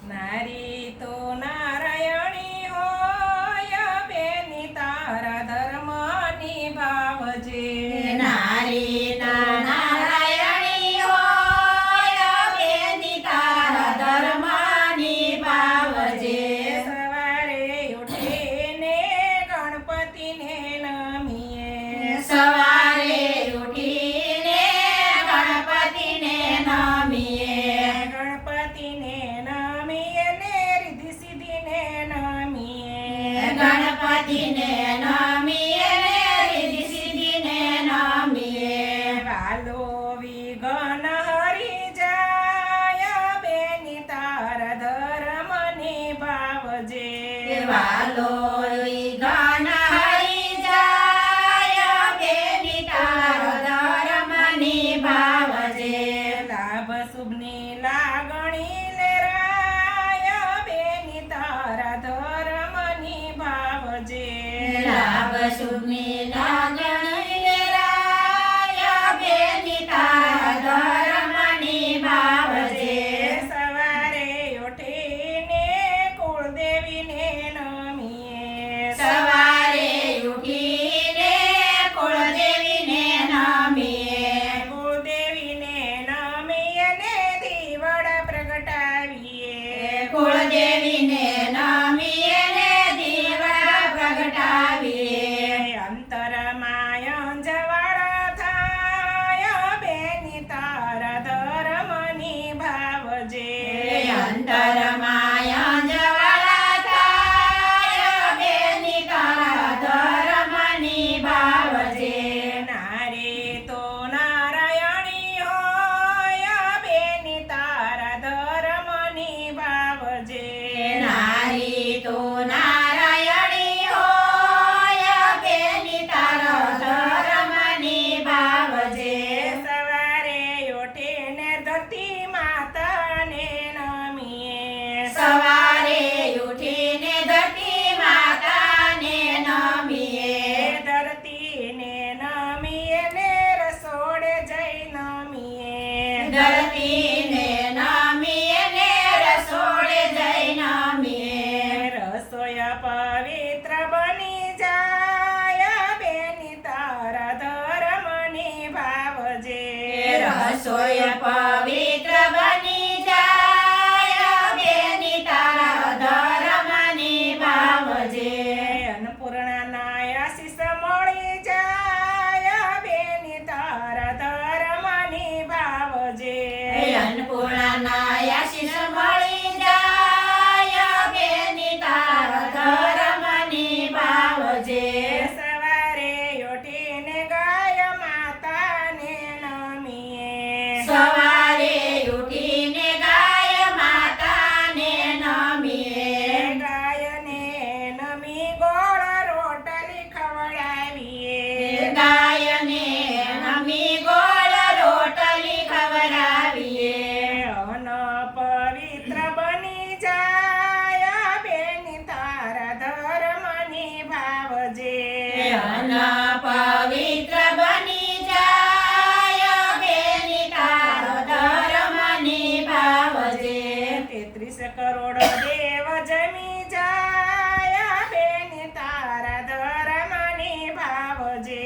નારી તો નારાયણી હોય બેની તારા ધર્મ નિભાવજે. નારી ના નારાયણી હોય બેની તારા ધર્મ નિભાવજે. સવારે ઉઠીને ગણપતિને નમીએ. સવારે ઉઠીને ગણપતિને નમીએ. ગણપતિને નમીએ ને રિદ્ધિ સિદ્ધિને નમીએ. ગણપતિને નમીએ ને રિદ્ધિ સિદ્ધિને નમીએ. વાલો વિઘ્ન હરી જાય બેની તારા ધર્મ નિભાવજે. વાલો વિઘ્ન હરી જાય બેની તારો ધર્મ નિભાવજે. લાભ શુભની લાગણી લેરાય બેની તારા ધર્મ નિભાવજે. લાભ શુભની લાગણી લેરાય બેની તારા ધર્મ નિભાવજે. સવારે ઉઠીને કુળદેવીને નમીએ. સવારે ઉઠીને કુળદેવીને નમીએ. કુળદેવીને નમીએ ને દીવડા પ્રગટાવીએ. કુળદેવીને નમીએ ને દીવડા પ્રગટાવીએ. અંતરમાં અંજવાળા થાય બેની તારા ધર્મ નિભાવજે. અંતરમાં અંજવાળા થાય બેની તારા ધર્મ નિભાવજે. નારી તો નારાયણી હોય બેની તારા ધર્મ નિભાવજે. નારી તો નારાયણી હોય બેની તારો ધર્મ નિભાવજે. સવારે ઉઠીને ધરતી માતાને નમીએ. સવારે ઉઠીને ધરતી માતાને નમીએ. ધરતીને નમીએ ને રસોડે જઈ નમીએ. ધરતીને નમીએ ને રસોડે જઈ નમીએ. રસોઈ પવિત્ર બની જાય બેની તારા ધર્મ નિભાવજે. રસોઈ પવિત્ર બની જાય બેની તારા ધર્મ નિભાવજે. અન્નપૂર્ણાના આશીષ મળી જાય બેની તારા ધર્મ નિભાવજે. અન્નપૂર્ણાના આશીષ મળી જાય બેની તારા ધર્મ નિભાવજે. સવારે ઉઠીને ગાય માતાને નમીએ. સવારે ઉઠીને ગાય માતાને નમીએ. ગાયને નમી ગોળ રોટલી ખવડાવીએ. ગાયને નમી ગોળ રોટલી ખવડાવીએ. અન્ન પવિત્ર બની જાય બેની તારા ધર્મ નિભાવજે. અન્ન પવિત્ર બની જાય બેની તારો ધર્મ નિભાવજે. 33 કરોડ દેવ જમી જાય બેની તારા ધર્મ નિભાવજે.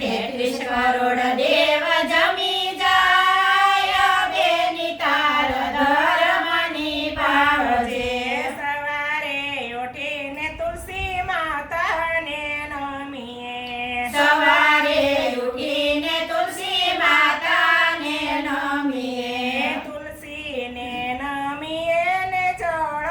33 કરોડ દેવ જમી જાય બેની તારો ધર્મ નિભાવજે. સવારે ઉઠીને તુલસી માતાને નમીએ. સવારે ઉઠીને તુલસી માતાને નમીએ. તુલસીને નમીએ ને જળ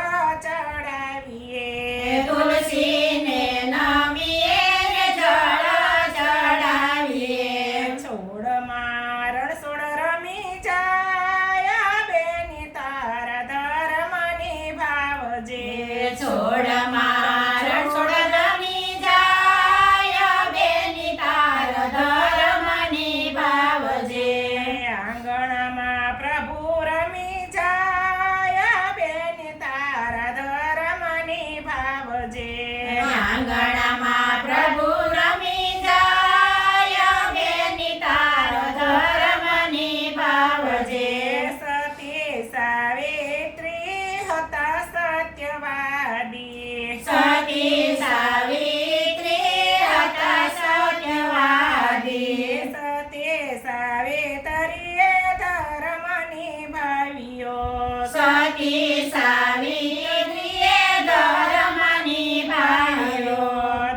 સતી સાવિત્રીએ ધર્મ નિભાવ્યો.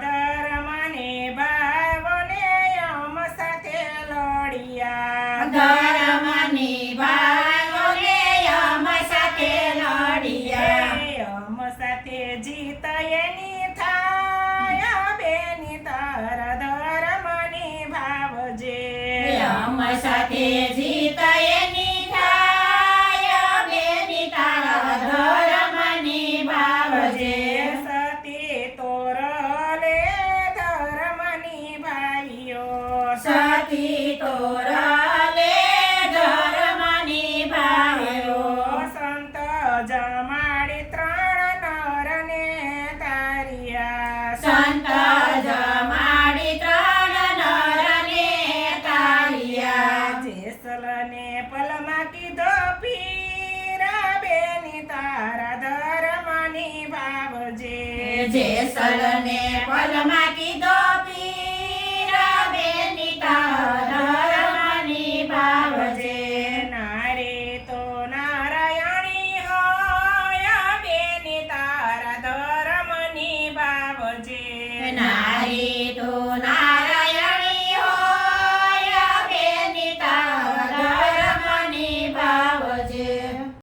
ધર્મને ભાવને યમ સાથે લડ્યા. ધર્મ નિભાવ્યો ને યમ સાથે લડ્યા. યમ સાથે જીત એની થાય બેની તારા ધર્મ નિભાવજે. યમ સાથે જીત એની થાય બેની તારા ધર્મ નિભાવજે. સતી તોરલે ધર્મ નિભાવ્યો. સતી તોરલે ધર્મ નિભાવ્યો. સંત જમાડી ત્રણ નરને તાર્યા. સંત જમાડી ત્રણ નરને તાર્યા. જેસલને પલમાં કીધો પીરા બેની તારા ધર્મ નિભાવજે. જેસલને પલમાં કીધો પીરા બેની તારા ધર્મ નિભાવજે. નારી તો નારાયણી હોય બેની તારા ધર્મ નિભાવજે. નારી